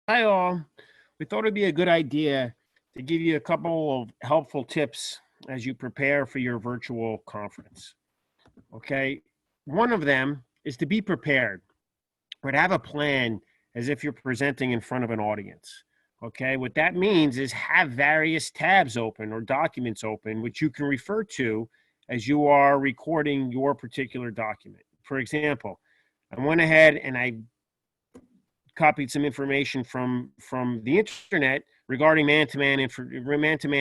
Hi all. We thought it'd be a good idea to give you a couple of helpful tips as you prepare for your virtual conference. Okay. One of them is to be prepared, but have a plan as if you're presenting in front of an audience. Okay. What that means is have various tabs open or documents open, which you can refer to as you are recording your particular document. For example, I went ahead and I copied some information from the internet regarding man-to-man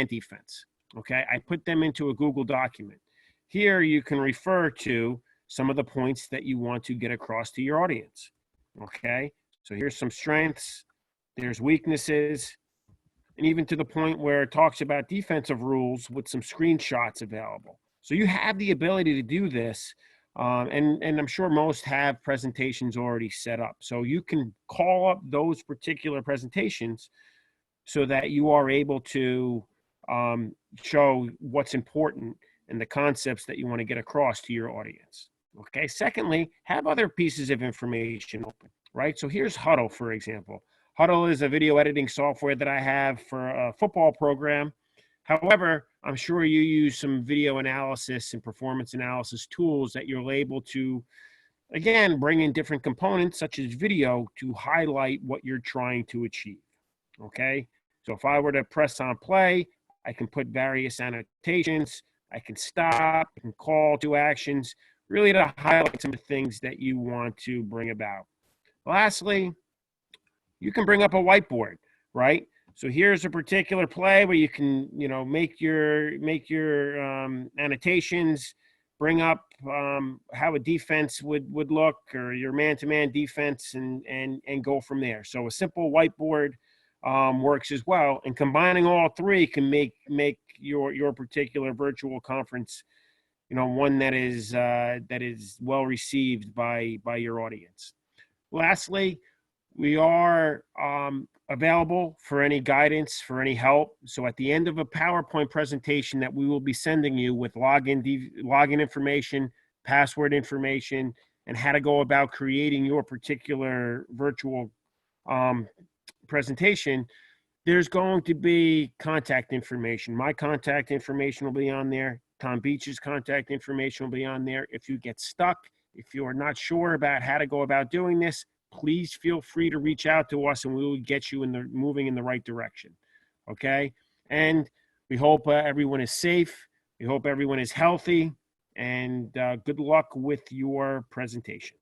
defense. Okay, I put them into a Google document. Here you can refer to some of the points that you want to get across to your audience. Okay, so here's some strengths, there's weaknesses, and even to the point where it talks about defensive rules with some screenshots available. So you have the ability to do this, and I'm sure most have presentations already set up. So you can call up those particular presentations so that you are able to show what's important and the concepts that you want to get across to your audience. Okay. Secondly, have other pieces of information open, right? So here's Huddle, for example. Huddle is a video editing software that I have for a football program. However, I'm sure you use some video analysis and performance analysis tools that you're able to, again, bring in different components such as video to highlight what you're trying to achieve. Okay. So if I were to press on play, I can put various annotations, I can stop, I can call to actions, really to highlight some of the things that you want to bring about. Lastly, you can bring up a whiteboard, right? So here's a particular play where you can, make your annotations, bring up how a defense would look, or your man-to-man defense, and go from there. So a simple whiteboard works as well, and combining all three can make your particular virtual conference, one that is well received by your audience. Lastly, we are available for any guidance, for any help. So at the end of a PowerPoint presentation that we will be sending you with login information, password information, and how to go about creating your particular virtual presentation, there's going to be contact information. My contact information will be on there. Tom Beach's contact information will be on there. If you get stuck, if you're not sure about how to go about doing this, please feel free to reach out to us and we will get you moving in the right direction. Okay. And we hope everyone is safe. We hope everyone is healthy, and good luck with your presentation.